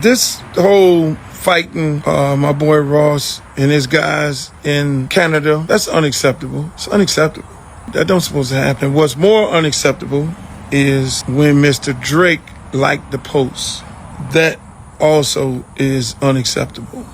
This whole fighting my boy Ross and his guys in Canada, that's unacceptable. It's unacceptable. That don't supposed to happen. What's more unacceptable is when Mr. Drake liked the post. That also is unacceptable.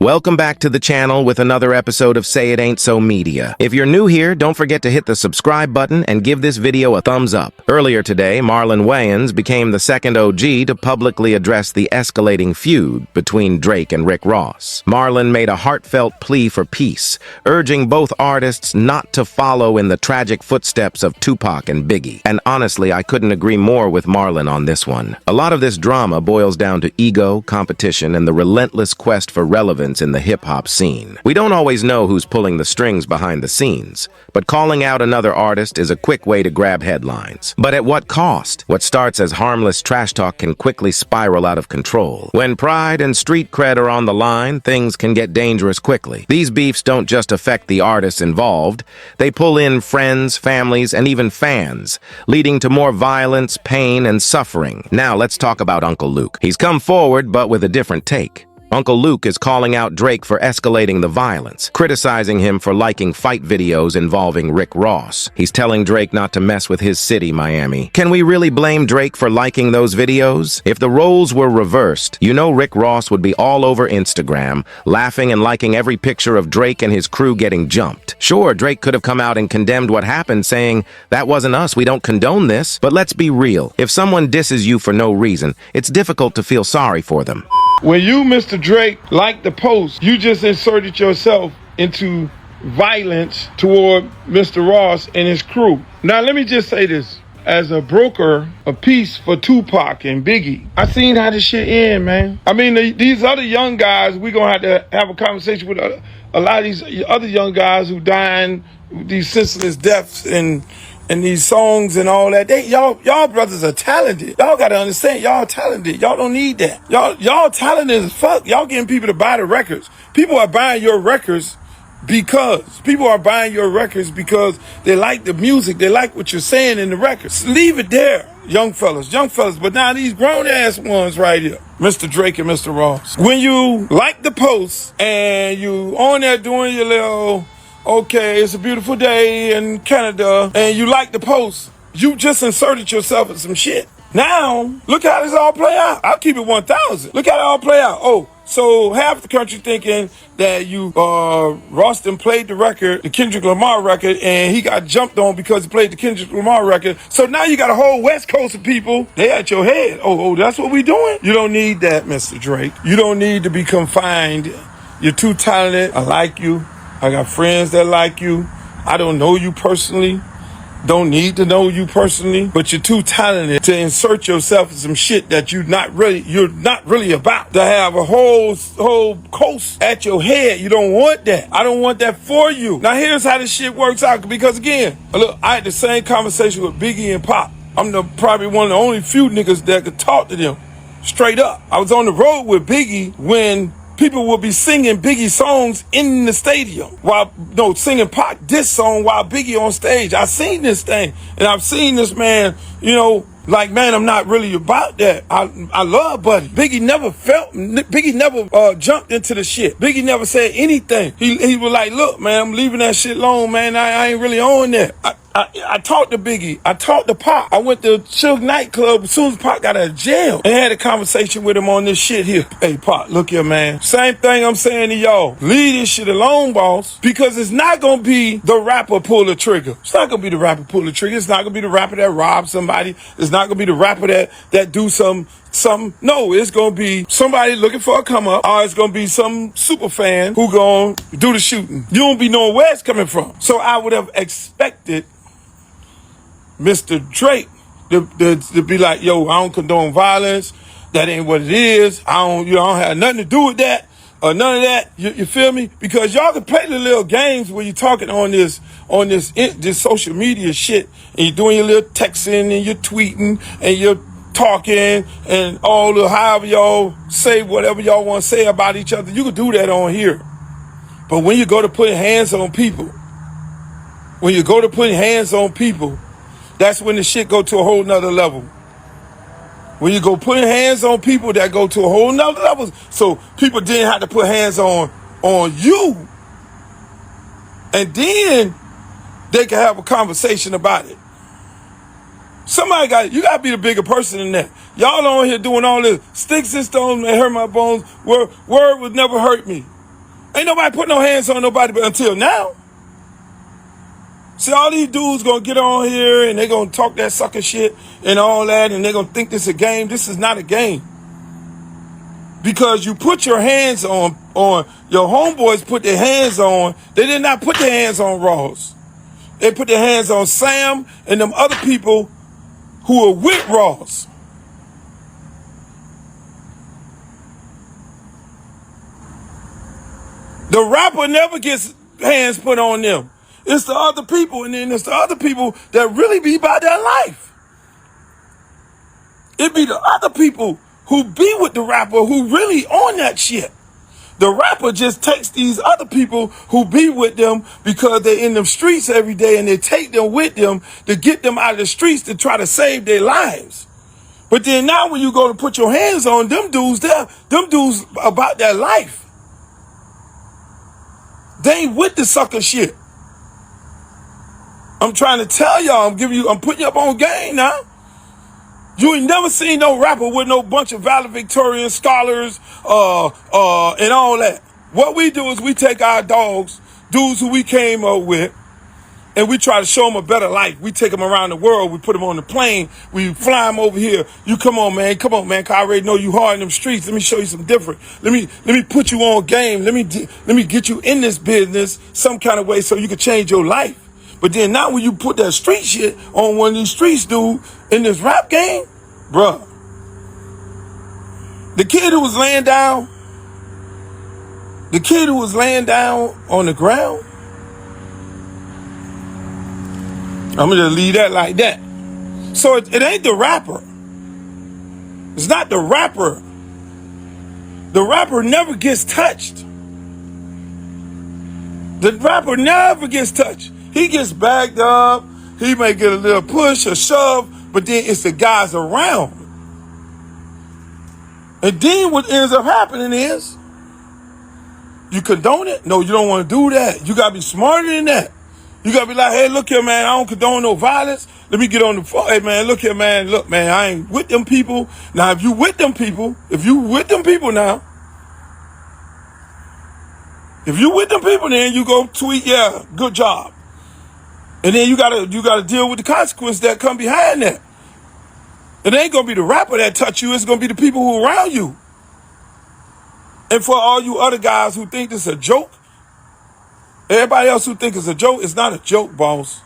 Welcome back to the channel with another episode of Say It Ain't So Media. If you're new here, don't forget to hit the subscribe button and give this video a thumbs up. Earlier today, Marlon Wayans became the second OG to publicly address the escalating feud between Drake and Rick Ross. Marlon made a heartfelt plea for peace, urging both artists not to follow in the tragic footsteps of Tupac and Biggie. And honestly, I couldn't agree more with Marlon on this one. A lot of this drama boils down to ego, competition, and the relentless quest for relevance in the hip-hop scene. We don't always know who's pulling the strings behind the scenes, but calling out another artist is a quick way to grab headlines. But at what cost? What starts as harmless trash talk can quickly spiral out of control. When pride and street cred are on the line, things can get dangerous quickly. These beefs don't just affect the artists involved, they pull in friends, families, and even fans, leading to more violence, pain, and suffering. Now let's talk about Uncle Luke. He's come forward, but with a different take. Uncle Luke is calling out Drake for escalating the violence, criticizing him for liking fight videos involving Rick Ross. He's telling Drake not to mess with his city, Miami. Can we really blame Drake for liking those videos? If the roles were reversed, you know Rick Ross would be all over Instagram, laughing and liking every picture of Drake and his crew getting jumped. Sure, Drake could have come out and condemned what happened, saying, "That wasn't us, we don't condone this." But let's be real. If someone disses you for no reason, it's difficult to feel sorry for them. When you, Mr. Drake, liked the post, you just inserted yourself into violence toward Mr. Ross and his crew. Now, let me just say this. As a broker of peace for Tupac and Biggie, I seen how this shit end, man. I mean, these other young guys, we're going to have a conversation with a lot of these other young guys who dying, these senseless deaths and these songs and all that. Y'all brothers are talented. Y'all gotta understand, y'all talented. Y'all don't need that. Y'all talented as fuck. Y'all getting people to buy the records. People are buying your records because they like the music. They like what you're saying in the records. Leave it there, young fellas. But now these grown ass ones right here, Mr. Drake and Mr. Ross. When you like the post and you on there doing your little, okay, it's a beautiful day in Canada, and you like the post, you just inserted yourself in some shit. Now, look how this all play out. I'll keep it 1,000. Look how it all play out. Oh, so half the country thinking that Ross done played the record, the Kendrick Lamar record, and he got jumped on because he played the Kendrick Lamar record. So now you got a whole West Coast of people, they at your head. Oh, that's what we doing? You don't need that, Mr. Drake. You don't need to be confined. You're too talented. I like you. I got friends that like you. I don't know you personally. Don't need to know you personally, but you're too talented to insert yourself in some shit that you're not really about. To have a whole coast at your head. You don't want that. I don't want that for you. Now here's how this shit works out. Because again, look, I had the same conversation with Biggie and Pop. I'm probably one of the only few niggas that could talk to them straight up. I was on the road with Biggie when people will be singing Biggie songs in the stadium singing Pac diss song while Biggie on stage. I seen this thing, and I've seen this man, like, man, I'm not really about that. I love Buddy. Biggie never jumped into the shit. Biggie never said anything. He was like, look, man, I'm leaving that shit alone, man. I ain't really on that. I talked to Biggie. I talked to Pac. I went to Suge nightclub as soon as Pac got out of jail and had a conversation with him on this shit here. Hey, Pac, look here, man. Same thing I'm saying to y'all. Leave this shit alone, boss, because it's not going to be the rapper pull the trigger. It's not going to be the rapper pull the trigger. It's not going to be the rapper that robbed somebody. It's not going to be the rapper that do something. No, it's going to be somebody looking for a come up, or it's going to be some super fan who going to do the shooting. You don't be knowing where it's coming from. So I would have expected Mr. Drake to be like, yo, I don't condone violence. That ain't what it is. I don't have nothing to do with that or none of that. You feel me? Because y'all can play the little games where you're talking on this social media shit, and you're doing your little texting and you're tweeting and you're talking and however y'all say whatever y'all want to say about each other. You can do that on here. But when you go to putting hands on people, that's when the shit go to a whole nother level. When you go putting hands on people, that go to a whole nother level. So people didn't have to put hands on you. And then they can have a conversation about it. You gotta be the bigger person than that. Y'all on here doing all this. Sticks and stones may hurt my bones. Word would never hurt me. Ain't nobody put no hands on nobody but until now. See, all these dudes gonna get on here and they gonna talk that sucker shit and all that, and they gonna think this is a game. This is not a game. Because you put your hands on your homeboys put their hands on, they did not put their hands on Ross. They put their hands on Sam and them other people who are with Ross. The rapper never gets hands put on them. It's the other people, and then it's the other people that really be about their life. It be the other people who be with the rapper who really on that shit. The rapper just takes these other people who be with them because they're in them streets every day, and they take them with them to get them out of the streets to try to save their lives. But then now when you go to put your hands on them dudes, them dudes about their life. They ain't with the sucker shit. I'm trying to tell y'all, I'm putting you up on game now. You ain't never seen no rapper with no bunch of valedictorian scholars, and all that. What we do is we take our dogs, dudes who we came up with, and we try to show them a better life. We take them around the world. We put them on the plane. We fly them over here. You come on, man, cause I already know you hard in them streets. Let me show you some different. Let me put you on game. Let me get you in this business some kind of way so you can change your life. But then now when you put that street shit on one of these streets, dude, in this rap game, bruh, the kid who was laying down on the ground, I'm gonna just leave that like that. So it ain't the rapper. It's not the rapper. The rapper never gets touched. The rapper never gets touched. He gets backed up. He may get a little push or shove, but then it's the guys around. And then what ends up happening is, you condone it? No, you don't want to do that. You got to be smarter than that. You got to be like, hey, look here, man, I don't condone no violence. Let me get on the phone. Hey, man, look here, man. Look, man, I ain't with them people. Now, if you with them people now, then you go tweet, yeah, good job. And then you gotta deal with the consequences that come behind that. It ain't gonna be the rapper that touch you, it's gonna be the people who are around you. And for all you other guys who think this is a joke, everybody else who think it's a joke, it's not a joke, boss.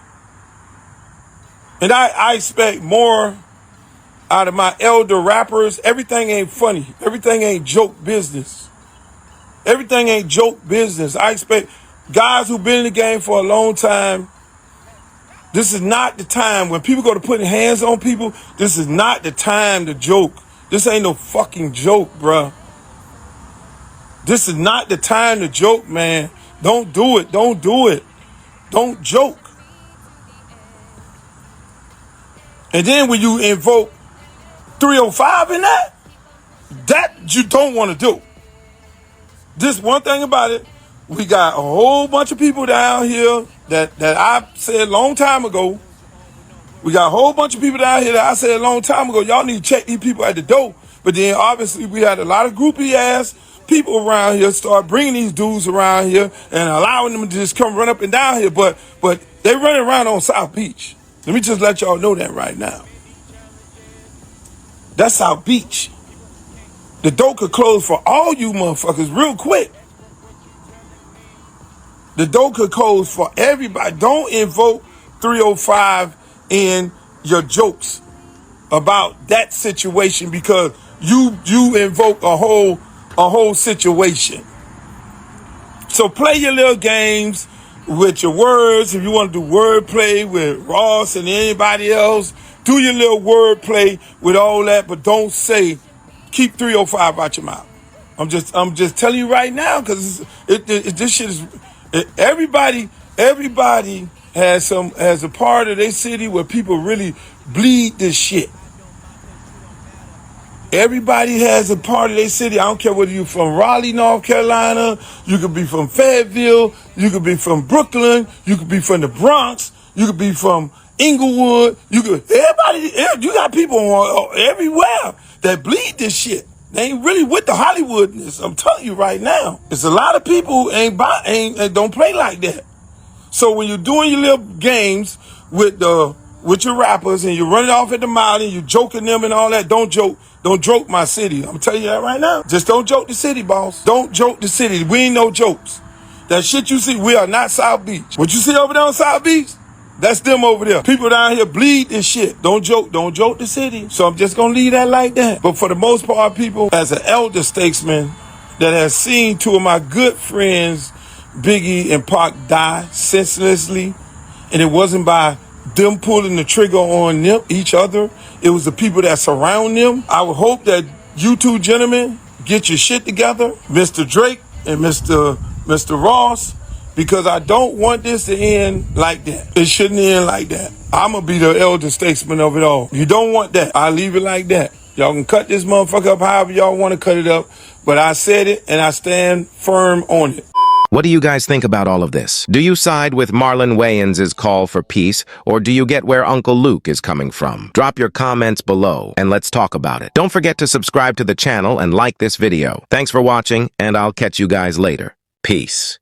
And I expect more out of my elder rappers. Everything ain't funny. Everything ain't joke business. Everything ain't joke business. I expect guys who've been in the game for a long time. This is not the time when people go to putting hands on people. This is not the time to joke. This ain't no fucking joke, bruh. This is not the time to joke, man. Don't do it. Don't do it. Don't joke. And then when you invoke 305 in that you don't want to do. This one thing about it, we got a whole bunch of people down here that I said a long time ago. We got a whole bunch of people down here that I said a long time ago, y'all need to check these people at the door. But then obviously we had a lot of groupie ass people around here start bringing these dudes around here and allowing them to just come run up and down here. But they running around on South Beach. Let me just let y'all know that right now. That's South Beach. The door could close for all you motherfuckers real quick. The door could close for everybody. Don't invoke 305 in your jokes about that situation because you invoke a whole situation. So play your little games with your words. If you want to do wordplay with Ross and anybody else, do your little wordplay with all that, but don't say, keep 305 out your mouth. I'm just telling you right now because this shit is. Everybody has a part of their city where people really bleed this shit. Everybody has a part of their city. I don't care whether you're from Raleigh, North Carolina, you could be from Fayetteville, you could be from Brooklyn, you could be from the Bronx, you could be from Inglewood, you got people everywhere that bleed this shit. They ain't really with the Hollywoodness. I'm telling you right now. There's a lot of people who don't play like that. So when you're doing your little games with your rappers and you're running off at the mouth and you're joking them and all that, don't joke my city. I'm telling you that right now. Just don't joke the city, boss. Don't joke the city. We ain't no jokes. That shit you see, we are not South Beach. What you see over there on South Beach, that's them over there. People down here bleed this shit. Don't joke the city. So I'm just gonna leave that like that. But for the most part, people, as an elder statesman that has seen two of my good friends, Biggie and Pac, die senselessly, and it wasn't by them pulling the trigger on them, each other. It was the people that surround them. I would hope that you two gentlemen get your shit together, Mr. Drake and Mr. Ross, because I don't want this to end like that. It shouldn't end like that. I'm gonna be the elder statesman of it all. You don't want that. I'll leave it like that. Y'all can cut this motherfucker up however y'all want to cut it up, but I said it and I stand firm on it. What do you guys think about all of this? Do you side with Marlon Wayans' call for peace, or do you get where Uncle Luke is coming from? Drop your comments below, and let's talk about it. Don't forget to subscribe to the channel and like this video. Thanks for watching, and I'll catch you guys later. Peace.